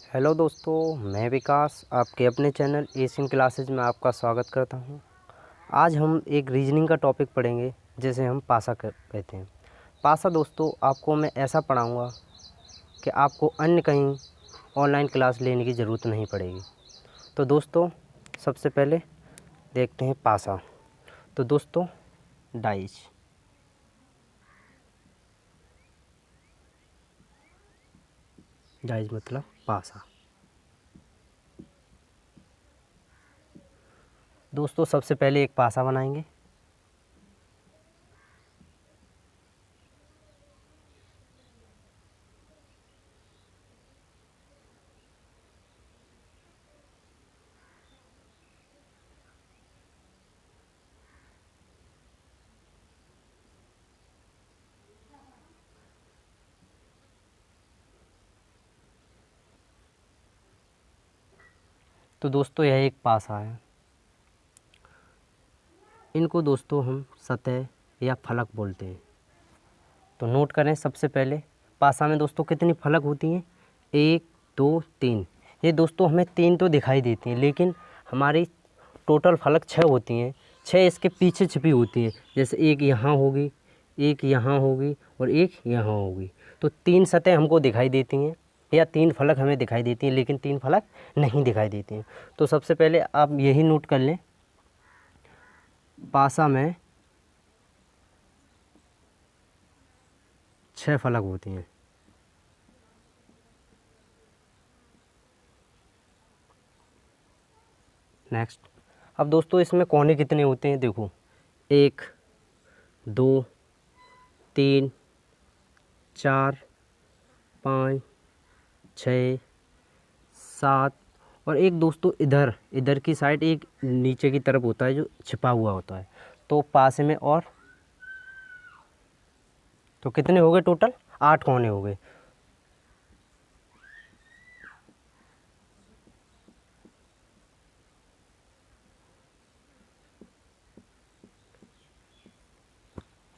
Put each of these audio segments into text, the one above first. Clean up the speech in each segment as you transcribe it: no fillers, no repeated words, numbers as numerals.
Hello दोस्तों, मैं विकास आपके अपने चैनल एशियन क्लासेज में आपका स्वागत करता हूं। आज हम एक रीजनिंग का टॉपिक पढ़ेंगे जिसे हम पासा कहते हैं। पासा दोस्तों आपको मैं ऐसा पढ़ाऊंगा कि आपको अन्य कहीं ऑनलाइन क्लास लेने की ज़रूरत नहीं पड़ेगी। तो दोस्तों सबसे पहले देखते हैं पासा। तो दोस्तों डाइस मतलब पासा। दोस्तों सबसे पहले एक पासा बनाएंगे। तो दोस्तों यह एक पासा है। इनको दोस्तों हम सतह या फलक बोलते हैं। तो नोट करें सबसे पहले पासा में दोस्तों कितनी फलक होती हैं? 1 2 3। ये दोस्तों हमें 3 तो दिखाई देती हैं, लेकिन हमारी टोटल फलक 6 होती हैं। 6 इसके पीछे छिपी होती हैं, जैसे एक यहाँ होगी, एक यहाँ होगी और एक यहाँ होगी। तो 3 सतह हमको दिखाई देती हैं या 3 फलक हमें दिखाई देती हैं, लेकिन 3 फलक नहीं दिखाई देती हैं। तो सबसे पहले आप यही नोट कर लें, पासा में 6 फलक होती हैं। नेक्स्ट, अब दोस्तों इसमें कोने कितने होते हैं? देखो 1 2 3 4 5 6 7 और एक दोस्तों इधर की साइड एक नीचे की तरफ होता है जो छिपा हुआ होता है। तो पासे में और तो कितने हो गए? टोटल 8 कोने हो गए।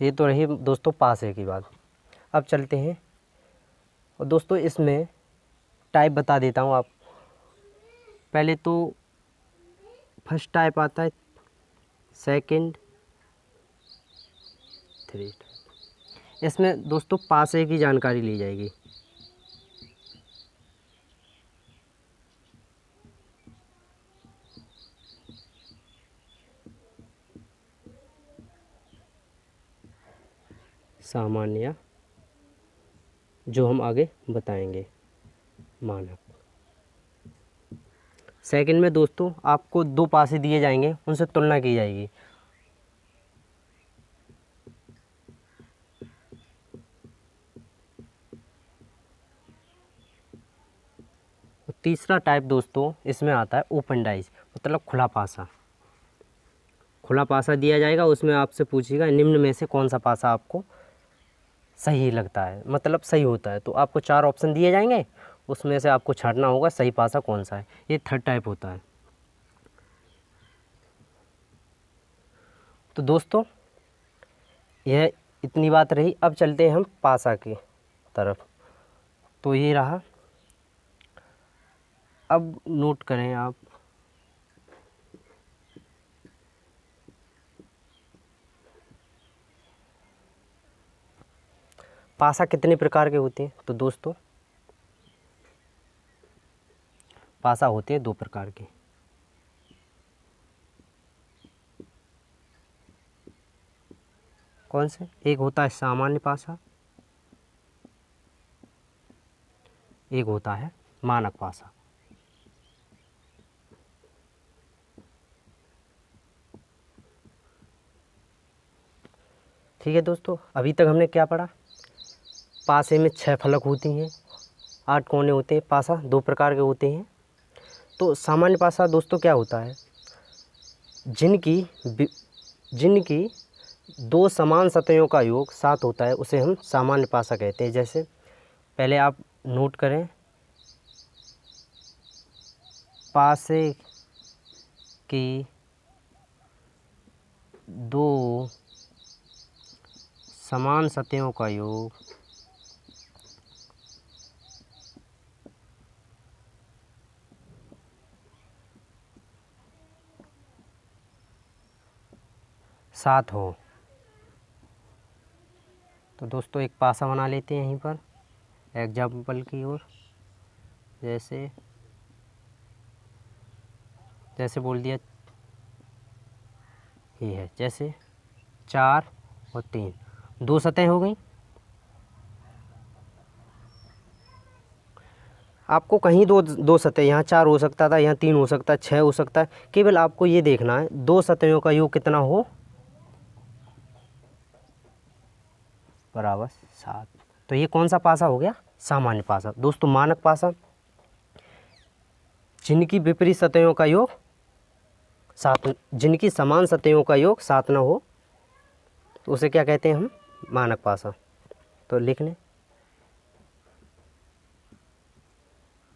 ये तो रही दोस्तों पासे की बात। अब चलते हैं और दोस्तों इसमें टाइप बता देता हूँ आप। पहले तो फर्स्ट टाइप आता है, सेकंड, थर्ड। इसमें दोस्तों पासे की जानकारी ली जाएगी। सामान्य, जो हम आगे बताएंगे, मानक। सेकंड में दोस्तों आपको 2 पासे दिए जाएंगे, उनसे तुलना की जाएगी। तीसरा टाइप दोस्तों इसमें आता है ओपन डाइस, मतलब खुला पासा। खुला पासा दिया जाएगा, उसमें आपसे पूछेगा निम्न में से कौन सा पासा आपको सही लगता है, मतलब सही होता है। तो आपको 4 ऑप्शन दिए जाएंगे, उसमें से आपको छांटना होगा सही पासा कौन सा है। ये थर्ड टाइप होता है। तो दोस्तों यह इतनी बात रही। अब चलते हैं हम पासा की तरफ। तो ये रहा। अब नोट करें आप, पासा कितने प्रकार के होते हैं? तो दोस्तों पासा होते हैं 2 प्रकार के। कौन से? एक होता है सामान्य पासा, एक होता है मानक पासा। ठीक है दोस्तों, अभी तक हमने क्या पढ़ा? पासे में 6 फलक होती हैं, 8 कोने होते हैं। पासा 2 प्रकार के होते हैं। तो सामान्य पासा दोस्तों क्या होता है? जिनकी 2 समान सतहों का योग 7 होता है, उसे हम सामान्य पासा कहते हैं। जैसे पहले आप नोट करें, पासे की 2 समान सतहों का योग 7 हो। तो दोस्तों एक पासा बना लेते हैं यहीं पर एग्जाम्पल की ओर। जैसे बोल दिया ये है, जैसे 4 और 3, 2 सतह हो गई। आपको कहीं दो सतह, यहाँ 4 हो सकता था, यहाँ 3 हो सकता है, 6 हो सकता है। केवल आपको ये देखना है 2 सतहों का योग कितना हो, बराबर 7। तो ये कौन सा पासा हो गया, सामान्य पासा। दोस्तों मानक पासा जिनकी विपरीत सतहों का योग 7, जिनकी समान सतहों का योग 7 न हो, तो उसे क्या कहते हैं हम, मानक पासा। तो लिख लें,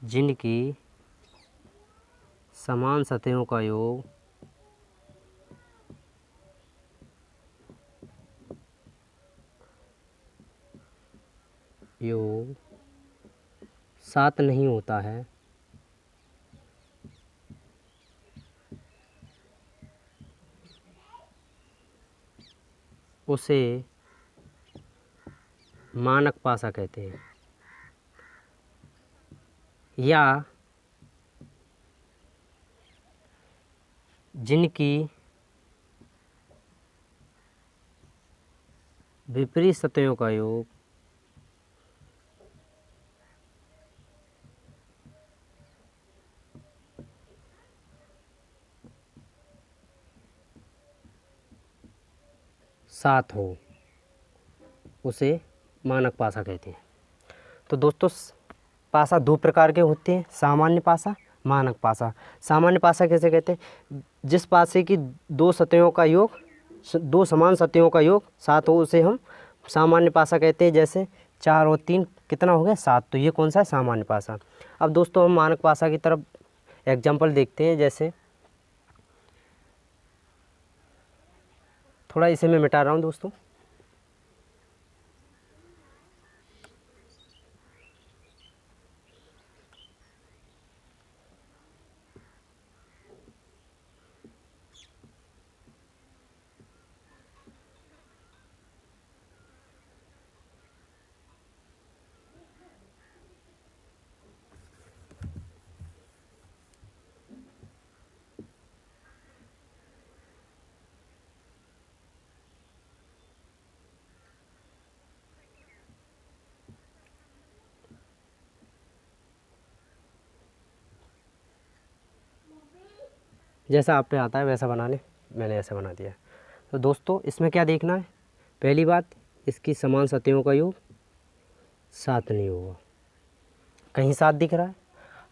जिनकी समान सतहों का योग 7 नहीं होता है, उसे मानक पासा कहते हैं। या जिनकी विपरीत सतहों का योग 7 हो, उसे मानक पासा कहते हैं। तो दोस्तों पासा 2 प्रकार के होते हैं, सामान्य पासा, मानक पासा। सामान्य पासा कैसे कहते हैं, जिस पासे की 2 सतहों का योग, 2 समान सतहों का योग 7 हो, उसे हम सामान्य पासा कहते हैं। जैसे 4 और 3 कितना हो गया, 7। तो ये कौन सा है, सामान्य पासा। अब दोस्तों हम मानक पासा की तरफ एग्जाम्पल देखते हैं। जैसे थोड़ा इसे मैं मिटा रहा हूँ दोस्तों। जैसा आप पे आता है वैसा बना ले, मैंने ऐसा बना दिया। तो दोस्तों इसमें क्या देखना है, पहली बात इसकी समान सतहों का योग 7 नहीं होगा, कहीं 7 दिख रहा है।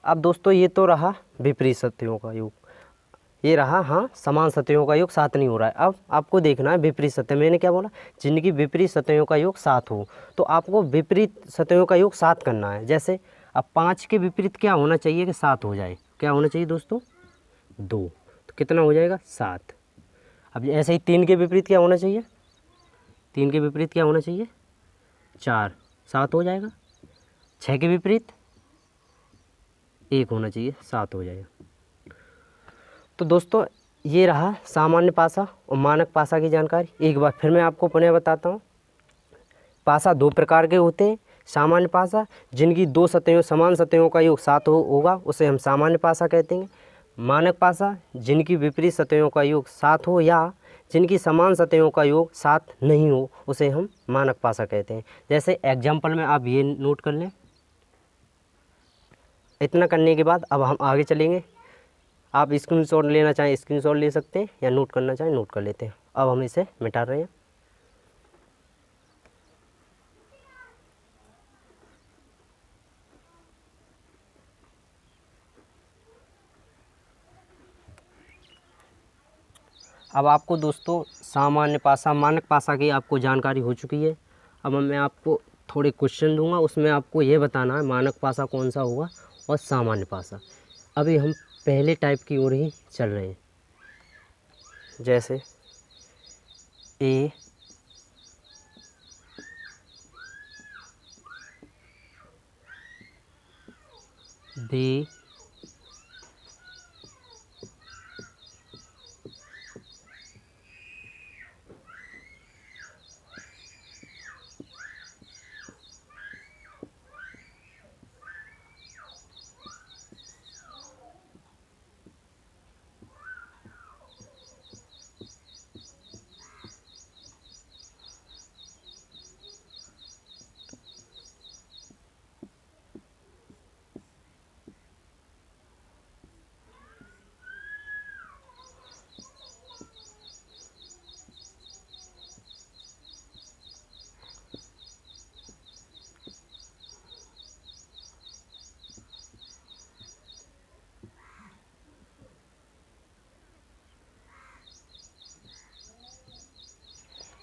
अब दोस्तों ये तो रहा विपरीत सतहों का योग, ये रहा हाँ समान सतहों का योग 7 नहीं हो रहा है। अब आपको देखना है विपरीत सतह, मैंने क्या बोला, जिनकी विपरीत सतहों का योग 7 हो। तो आपको विपरीत सतहों का योग 7 करना है। जैसे अब 5 के विपरीत क्या होना चाहिए कि 7 हो जाए, क्या होना चाहिए दोस्तों, 2। तो कितना हो जाएगा, 7। अब ऐसे ही 3 के विपरीत क्या होना चाहिए, 3 के विपरीत क्या होना चाहिए, 4, 7 हो जाएगा। 6 के विपरीत 1 होना चाहिए, 7 हो जाएगा। तो दोस्तों ये रहा सामान्य पासा और मानक पासा की जानकारी। एक बार फिर मैं आपको पुनः बताता हूँ। पासा 2 प्रकार के होते हैं, सामान्य पासा जिनकी 2 सतहों समान सतहों का योग 7 होगा, उसे हम सामान्य पासा कहते हैं। मानक पासा जिनकी विपरीत सतहों का योग 7 हो या जिनकी समान सतहों का योग 7 नहीं हो, उसे हम मानक पासा कहते हैं। जैसे एग्जाम्पल में आप ये नोट कर लें। इतना करने के बाद अब हम आगे चलेंगे। आप स्क्रीनशॉट लेना चाहें स्क्रीनशॉट ले सकते हैं, या नोट करना चाहें नोट कर लेते हैं। अब हम इसे मिटा रहे हैं। अब आपको दोस्तों सामान्य पासा मानक पासा की आपको जानकारी हो चुकी है। अब मैं आपको थोड़े क्वेश्चन दूंगा, उसमें आपको ये बताना है मानक पासा कौन सा होगा और सामान्य पासा। अभी हम पहले टाइप की ओर ही चल रहे हैं। जैसे ए बी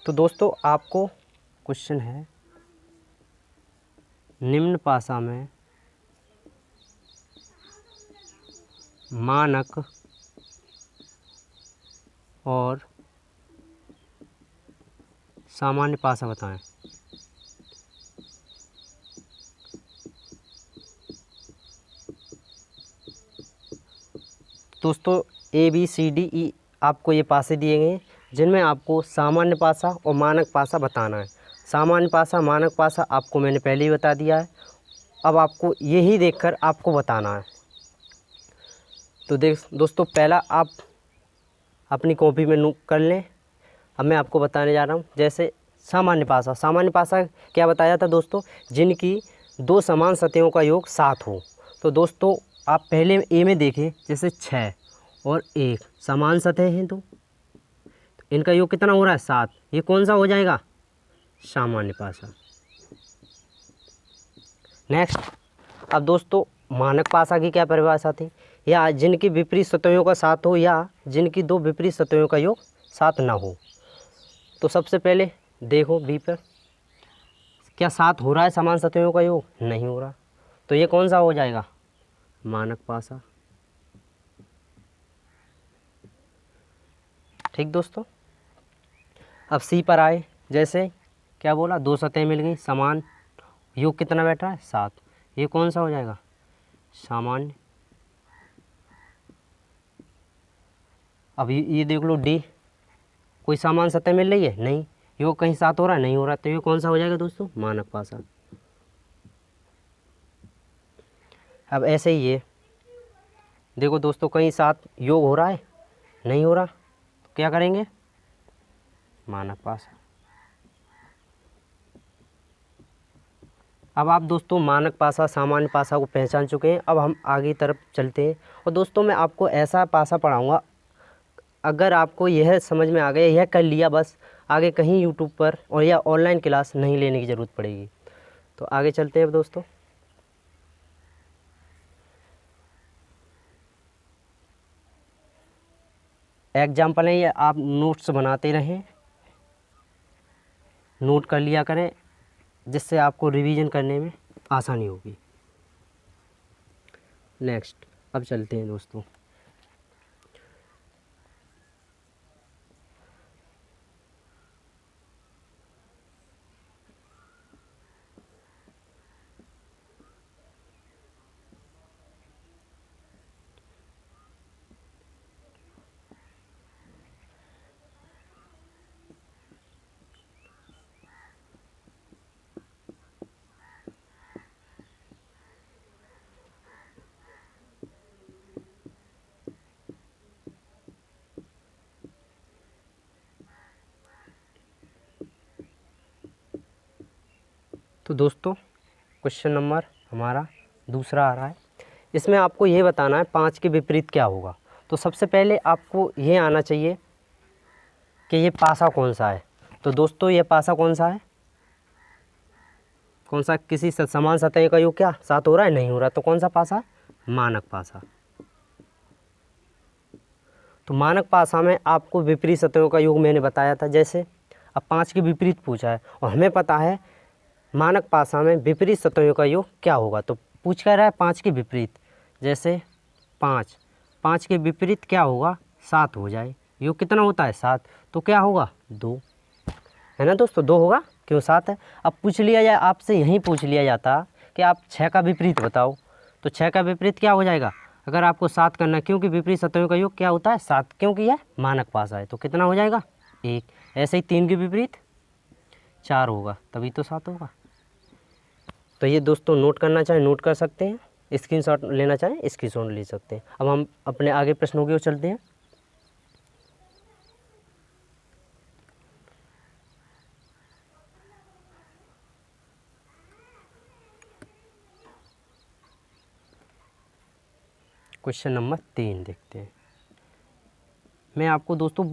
तो दोस्तों आपको क्वेश्चन है, निम्न पासा में मानक और सामान्य पासा बताएं। दोस्तों ABCDE आपको ये पासे दिए गए हैं जिनमें आपको सामान्य पासा और मानक पासा बताना है। सामान्य पासा मानक पासा आपको मैंने पहले ही बता दिया है, अब आपको यही देखकर आपको बताना है। तो दोस्तों पहला आप अपनी कॉपी में नोट कर लें। अब मैं आपको बताने जा रहा हूँ। जैसे सामान्य पासा क्या बताया था दोस्तों, जिनकी दो समान सतहों का योग 7 हो। तो दोस्तों आप पहले ए में देखें, जैसे 6 और 1 समान सतह हैं तो इनका योग कितना हो रहा है 7। ये कौन सा हो जाएगा, सामान्य पासा। नेक्स्ट, अब दोस्तों मानक पासा की क्या परिभाषा थी, या जिनकी विपरीत सतहों का 7 हो या जिनकी दो विपरीत सतहों का योग 7 ना हो। तो सबसे पहले देखो बी पर, क्या 7 हो रहा है समान सतहों का योग, नहीं हो रहा, तो ये कौन सा हो जाएगा, मानक पासा। ठीक दोस्तों, अब सी पर आए, जैसे क्या बोला, दो सतहें मिल गई समान, योग कितना बैठा है 7, ये कौन सा हो जाएगा, सामान्य। अब ये देख लो डी, कोई समान सतह मिल रही है, नहीं, योग कहीं 7 हो रहा है, नहीं हो रहा, तो ये कौन सा हो जाएगा दोस्तों, मानक पासा। अब ऐसे ही ये देखो दोस्तों, कहीं 7 योग हो रहा है, नहीं हो रहा, तो क्या करेंगे, मानक पासा। अब आप दोस्तों मानक पासा सामान्य पासा को पहचान चुके हैं। अब हम आगे तरफ चलते हैं और दोस्तों मैं आपको ऐसा पासा पढ़ाऊंगा, अगर आपको यह समझ में आ गया, यह कर लिया, बस आगे कहीं यूट्यूब पर और या ऑनलाइन क्लास नहीं लेने की ज़रूरत पड़ेगी। तो आगे चलते हैं अब दोस्तों। एग्जाम्पल है, ये आप नोट्स बनाते रहें, नोट कर लिया करें, जिससे आपको रिवीजन करने में आसानी होगी। नेक्स्ट, अब चलते हैं दोस्तों। तो दोस्तों क्वेश्चन नंबर हमारा दूसरा आ रहा है, इसमें आपको ये बताना है 5 के विपरीत क्या होगा। तो सबसे पहले आपको ये आना चाहिए कि ये पासा कौन सा है। तो दोस्तों ये पासा कौन सा है, कौन सा, किसी समान सतह का योग क्या 7 हो रहा है, नहीं हो रहा, तो कौन सा पासा, मानक पासा। तो मानक पासा में आपको विपरीत सतहों का योग मैंने बताया था। जैसे अब 5 के विपरीत पूछा है और हमें पता है मानक पासा में विपरीत सतहों का योग क्या होगा, तो पूछ कर रहा है 5 के विपरीत। जैसे 5 के विपरीत क्या होगा, 7 हो जाए, योग कितना होता है 7, तो क्या होगा 2, है ना दोस्तों, 2 होगा, क्यों 7 है। अब पूछ लिया जाए आपसे, यहीं पूछ लिया जाता कि आप 6 का विपरीत बताओ, तो 6 का विपरीत क्या हो जाएगा, अगर आपको 7 करना है, क्योंकि विपरीत सतहों का योग क्या होता है 7, क्योंकि यह मानक पासा है, तो कितना हो जाएगा 1। ऐसे ही 3 के विपरीत 4 होगा, तभी तो 7 होगा। तो ये दोस्तों नोट करना चाहें नोट कर सकते हैं, स्क्रीनशॉट लेना चाहें स्क्रीनशॉट ले सकते हैं। अब हम अपने आगे प्रश्नों की ओर चलते हैं। क्वेश्चन नंबर 3 देखते हैं। मैं आपको दोस्तों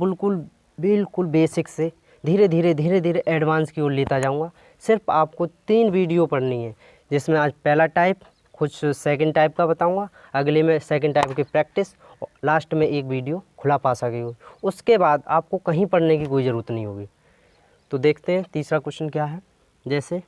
बिल्कुल बेसिक से धीरे धीरे एडवांस की ओर लेता जाऊंगा। सिर्फ आपको 3 वीडियो पढ़नी है, जिसमें आज पहला टाइप, कुछ सेकंड टाइप का बताऊंगा, अगले में सेकंड टाइप की प्रैक्टिस, और लास्ट में एक वीडियो खुला पासा की। उसके बाद आपको कहीं पढ़ने की कोई ज़रूरत नहीं होगी। तो देखते हैं तीसरा क्वेश्चन क्या है। जैसे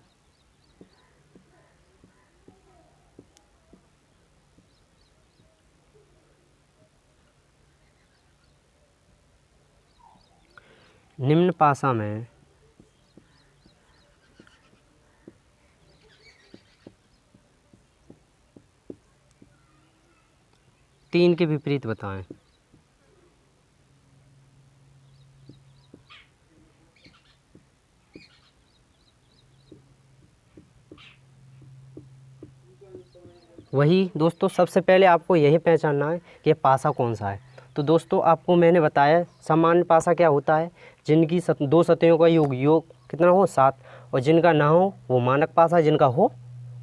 निम्न पासा में तीन के विपरीत बताएं। वही दोस्तों सबसे पहले आपको यही पहचानना है कि पासा कौन सा है। तो दोस्तों आपको मैंने बताया सामान्य पासा क्या होता है, जिनकी दो सतहों का योग कितना हो 7, और जिनका ना हो वो मानक पासा है, जिनका हो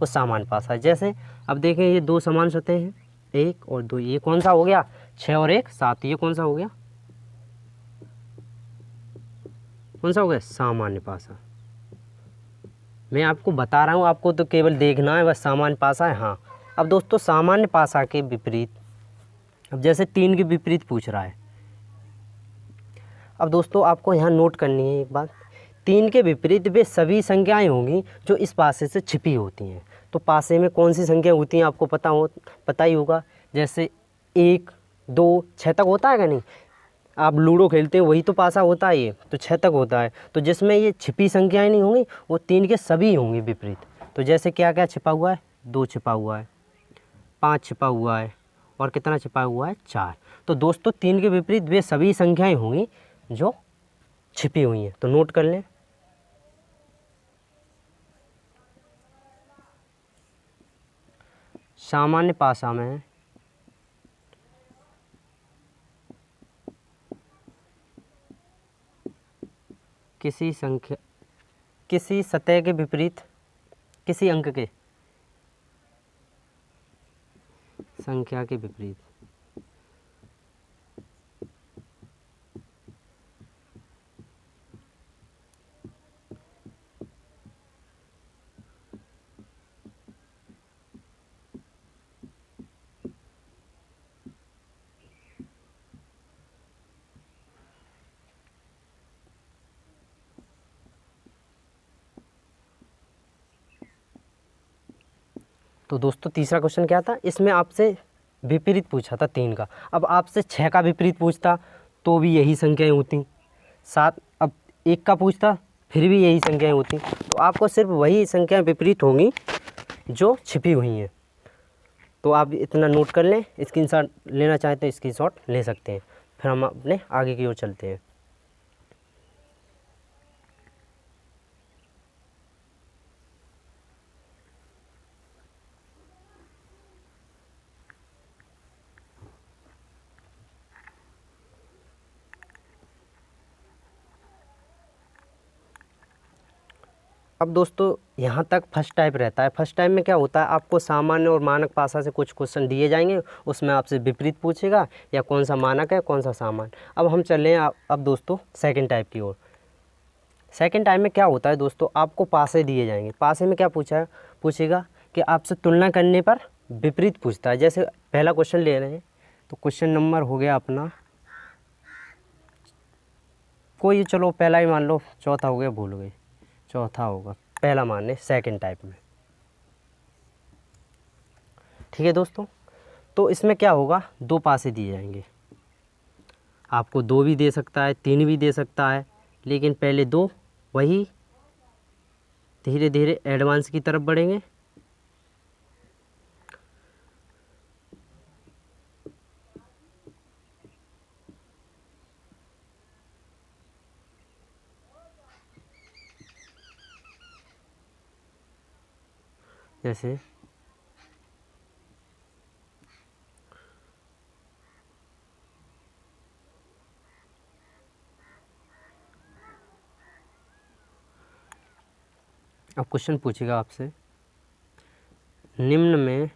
वो सामान्य पासा है। जैसे अब देखें ये दो समान सतहें हैं, 1 और 2, ये कौन सा हो गया 6 और 1 7, ये कौन सा हो गया, कौन सा हो गया सामान्य पासा। मैं आपको बता रहा हूँ, आपको तो केवल देखना है बस सामान्य पासा है। हाँ अब दोस्तों सामान्य पासा के विपरीत, अब जैसे 3 के विपरीत पूछ रहा है, अब दोस्तों आपको यहाँ नोट करनी है एक बात, 3 के विपरीत वे सभी संख्याएं होंगी जो इस पासे से छिपी होती हैं। तो पासे में कौन सी संख्या होती हैं आपको पता ही होगा। जैसे 1 2 6 तक होता है क्या नहीं, आप लूडो खेलते हो वही तो पासा होता है, ये तो 6 तक होता है। तो जिसमें ये छिपी संख्याएं नहीं होंगी वो 3 के सभी होंगी विपरीत। तो जैसे क्या क्या छिपा हुआ है, 2 छिपा हुआ है, 5 छिपा हुआ है, और कितना छिपा हुआ है 4। तो दोस्तों 3 के विपरीत वे सभी संख्याएं होंगी जो छिपी हुई हैं। तो नोट कर लें, सामान्य पासा में किसी सतह के विपरीत किसी अंक के संख्या के विपरीत तो दोस्तों तीसरा क्वेश्चन क्या था, इसमें आपसे विपरीत पूछा था 3 का। अब आपसे 6 का विपरीत पूछता तो भी यही संख्याएं होती, 7 अब 1 का पूछता फिर भी यही संख्याएं होती। तो आपको सिर्फ वही संख्याएं विपरीत होंगी जो छिपी हुई हैं। तो आप इतना नोट कर लें, स्क्रीनशॉट लेना चाहें तो स्क्रीनशॉट ले सकते हैं। फिर हम अपने आगे की ओर चलते हैं। अब दोस्तों यहाँ तक फर्स्ट टाइप रहता है। फर्स्ट टाइप में क्या होता है, आपको सामान्य और मानक पासा से कुछ क्वेश्चन दिए जाएंगे, उसमें आपसे विपरीत पूछेगा या कौन सा मानक है कौन सा सामान्य। अब हम चलें अब दोस्तों सेकंड टाइप की ओर। सेकंड टाइप में क्या होता है दोस्तों, आपको पासे दिए जाएंगे। पासे में क्या पूछेगा कि आपसे तुलना करने पर विपरीत पूछता है। जैसे पहला क्वेश्चन ले रहे हैं, तो क्वेश्चन नंबर हो गया अपना कोई, चलो पहला ही मान लो, चौथा हो गया भूल गए, चौथा होगा, पहला मान लें सेकेंड टाइप में। ठीक है दोस्तों, तो इसमें क्या होगा, 2 पासे दिए जाएंगे। आपको 2 भी दे सकता है, 3 भी दे सकता है, लेकिन पहले 2, वही धीरे धीरे एडवांस की तरफ बढ़ेंगे। जैसे अब क्वेश्चन पूछेगा आपसे, निम्न में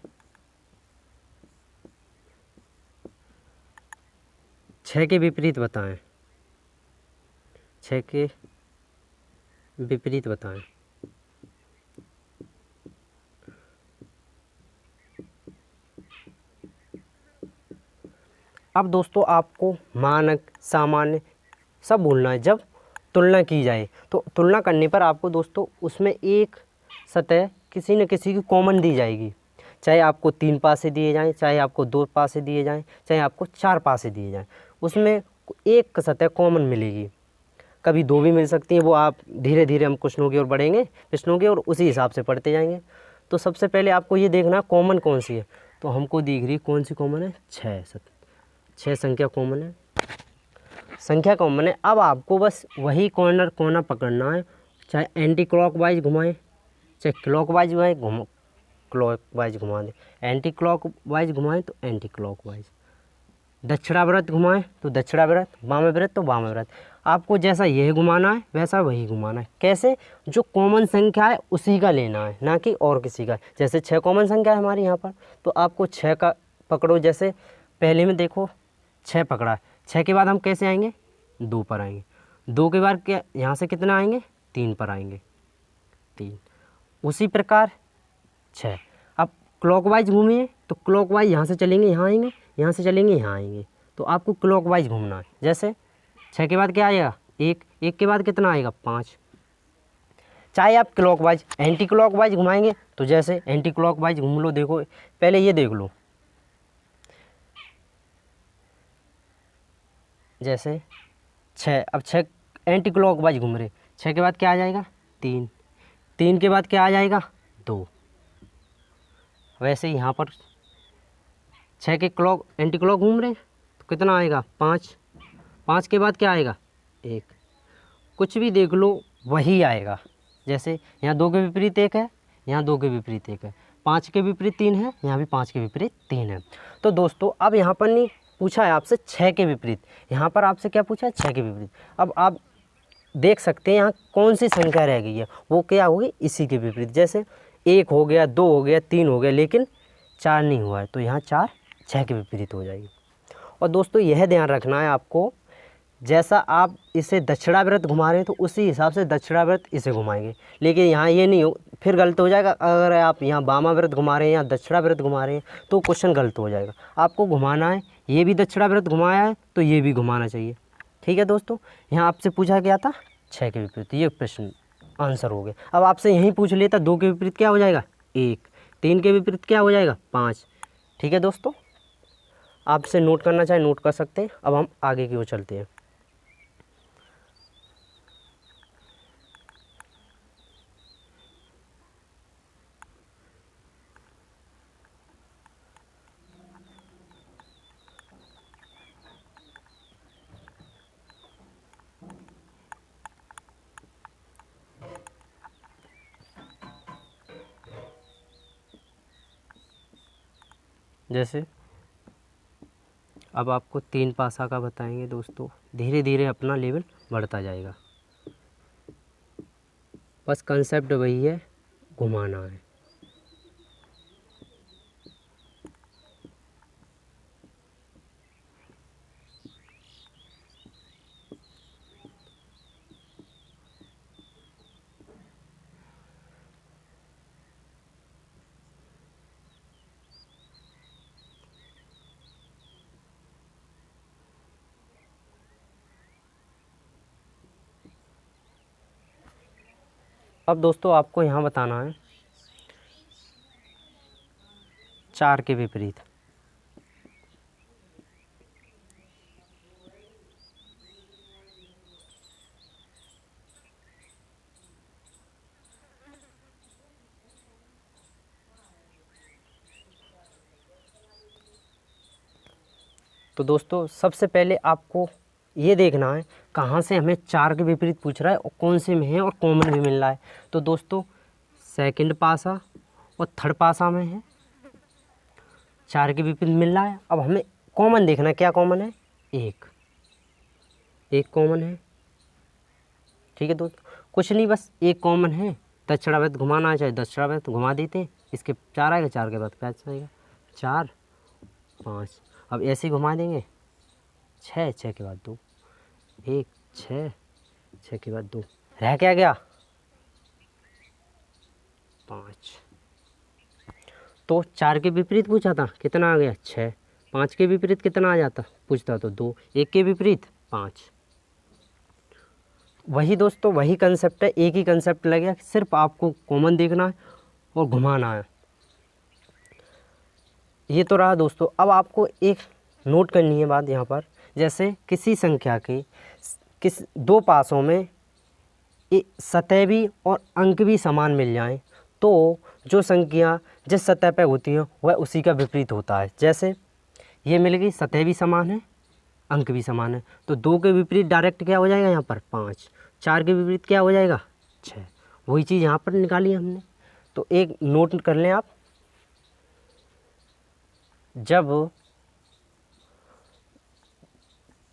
6 के विपरीत बताएं, 6 के विपरीत बताएं। अब दोस्तों आपको मानक सामान्य सब बोलना है। जब तुलना की जाए, तो तुलना करने पर आपको दोस्तों उसमें एक सतह किसी न किसी की कॉमन दी जाएगी। चाहे आपको 3 पासे दिए जाएं, चाहे आपको 2 पासे दिए जाएं, चाहे आपको 4 पासे दिए जाएं, उसमें एक सतह कॉमन मिलेगी। कभी 2 भी मिल सकती हैं, वो आप धीरे धीरे हम क्वेश्चनों की ओर बढ़ेंगे, प्रश्नों की, और उसी हिसाब से पढ़ते जाएंगे। तो सबसे पहले आपको ये देखना कॉमन कौन सी है। तो हमको दिख रही कौन सी कॉमन है, 6 संख्या कॉमन है, संख्या कॉमन है। अब आपको बस वही कॉर्नर कोना पकड़ना है, चाहे एंटी क्लॉकवाइज घुमाएं, चाहे क्लॉकवाइज क्लॉकवाइज घुमा दें, एंटी क्लॉकवाइज घुमाएं तो एंटी क्लॉकवाइज, दक्षिणाव्रत घुमाएं तो दक्षिणाव्रत, वामाव्रत तो वामाव्रत। आपको जैसा यह घुमाना है वैसा वही घुमाना है। कैसे? जो कॉमन संख्या है उसी का लेना है, ना कि और किसी का। जैसे 6 कॉमन संख्या है हमारी यहाँ पर, तो आपको 6 का पकड़ो। जैसे पहले में देखो 6 पकड़ा, 6 के बाद हम कैसे आएंगे, 2 पर आएंगे, 2 के बाद क्या यहाँ से कितना आएंगे, 3 पर आएंगे, 3। उसी प्रकार 6। अब क्लॉकवाइज घूमिए तो क्लॉकवाइज यहाँ से चलेंगे यहाँ आएंगे, यहाँ से चलेंगे यहाँ आएंगे, तो आपको क्लॉकवाइज घूमना है। जैसे 6 के बाद क्या आएगा, 1, 1 के बाद कितना आएगा, 5। चाहे आप क्लॉकवाइज एंटी क्लॉकवाइज घुमाएंगे, तो जैसे एंटी क्लॉकवाइज घूम लो। देखो पहले ये देख लो, जैसे 6, अब 6 एंटी क्लॉकवाइज घूम रहे, 6 के बाद क्या आ जाएगा, 3, 3 के बाद क्या आ जाएगा, 2। वैसे ही यहाँ पर 6 के क्लॉक एंटी क्लॉक घूम रहे तो कितना आएगा, 5, 5 के बाद क्या आएगा, 1। कुछ भी देख लो वही आएगा। जैसे यहाँ 2 के विपरीत 1 है, यहाँ 2 के विपरीत 1 है, 5 के विपरीत 3 है, यहाँ भी 5 के विपरीत 3 है। तो दोस्तों अब यहाँ पर नहीं पूछा है आपसे 6 के विपरीत, यहाँ पर आपसे क्या पूछा है, 6 के विपरीत। अब आप देख सकते हैं यहाँ कौन सी संख्या रह गई है, वो क्या होगी, इसी के विपरीत। जैसे 1 हो गया, 2 हो गया, 3 हो गया, लेकिन 4 नहीं हुआ है, तो यहाँ 4 6 के विपरीत हो जाएगी। और दोस्तों यह ध्यान रखना है आपको, जैसा आप इसे दक्षिणाव्रत घुमा रहे हैं तो उसी हिसाब से दक्षिणाव्रत इसे घुमाएंगे। लेकिन यहाँ ये नहीं हो, फिर गलत हो जाएगा। अगर आप यहाँ वामाव्रत घुमा रहे हैं या दक्षिणाव्रत घुमा रहे हैं तो क्वेश्चन गलत हो जाएगा। आपको घुमाना है, ये भी दक्षिणाव्रत घुमाया है तो ये भी घुमाना चाहिए। ठीक है दोस्तों, यहाँ आपसे पूछा गया था 6 के विपरीत, ये प्रश्न आंसर हो गया। अब आपसे यहीं पूछ लेता 2 के विपरीत क्या हो जाएगा, 1, 3 के विपरीत क्या हो जाएगा, 5। ठीक है दोस्तों, आपसे नोट करना चाहे नोट कर सकते हैं। अब हम आगे की ओर चलते हैं। जैसे अब आपको 3 पासा का बताएंगे दोस्तों, धीरे धीरे अपना लेवल बढ़ता जाएगा। बस कंसेप्ट वही है, घुमाना है। अब दोस्तों आपको यहाँ बताना है 4 के विपरीत। तो दोस्तों सबसे पहले आपको ये देखना है कहाँ से हमें 4 के विपरीत पूछ रहा है और कौन से में है और कॉमन भी मिल रहा है। तो दोस्तों सेकंड पासा और थर्ड पासा में है, 4 के विपरीत मिल रहा है। अब हमें कॉमन देखना है, क्या कॉमन है, 1 कॉमन है। ठीक है दोस्तों, कुछ नहीं, बस 1 कॉमन है। दक्षिणाव्रत घुमाना है, चाहे दक्षिणाव्रत घुमा देते हैं। इसके 4 आएगा, 4 के बाद क्या आएगा, 4, 5। अब ऐसे ही घुमा देंगे, 6, 6 के बाद 2, 1, 6, 6 के बाद 2, रह क्या गया, 5। तो 4 के विपरीत पूछा था, कितना आ गया, 6। 5 के विपरीत कितना आ जाता, पूछता तो 2। 1 के विपरीत 5। वही दोस्तों वही कंसेप्ट है, एक ही कंसेप्ट लगेगा, सिर्फ आपको कॉमन देखना है और घुमाना है। ये तो रहा दोस्तों। अब आपको एक नोट करनी है बात यहाँ पर, जैसे किसी संख्या के किस दो पासों में सतह भी और अंक भी समान मिल जाएं तो जो संख्या जिस सतह पर होती है वह उसी का विपरीत होता है। जैसे ये मिल गई, सतह भी समान है, अंक भी समान है, तो 2 के विपरीत डायरेक्ट क्या हो जाएगा यहाँ पर 5, 4 के विपरीत क्या हो जाएगा 6। वही चीज़ यहाँ पर निकाली हमने। तो एक नोट कर लें आप, जब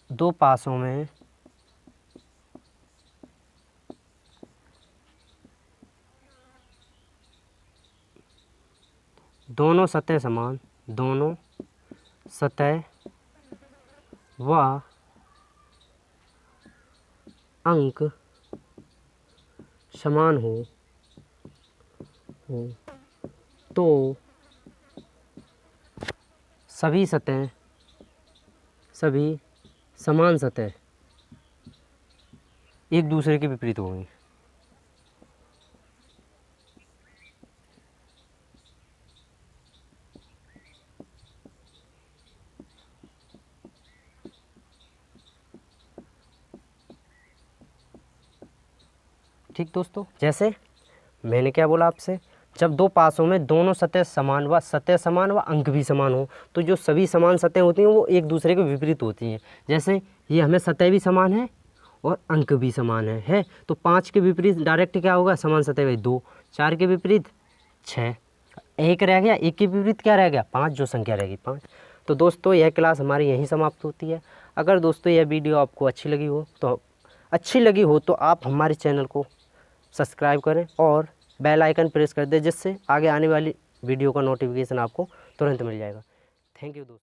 दो पासों में दोनों सतह समान, दोनों सतह व अंक समान हो तो सभी समान सतह एक दूसरे के विपरीत होंगी। ठीक दोस्तों, जैसे मैंने क्या बोला आपसे, जब दो पासों में दोनों सतह समान व अंक भी समान हो तो जो सभी समान सतह होती हैं वो एक दूसरे के विपरीत होती हैं। जैसे ये हमें सतह भी समान है और अंक भी समान है तो 5 के विपरीत डायरेक्ट क्या होगा, समान सतह भाई 2, 4 के विपरीत 6, एक रह गया, एक के विपरीत क्या रह गया 5, जो संख्या रहेगी 5। तो दोस्तों यह क्लास हमारी यहीं समाप्त होती है। अगर दोस्तों यह वीडियो आपको अच्छी लगी हो तो आप हमारे चैनल को सब्सक्राइब करें और बेल आइकन प्रेस कर दें, जिससे आगे आने वाली वीडियो का नोटिफिकेशन आपको तुरंत मिल जाएगा। थैंक यू दोस्तों।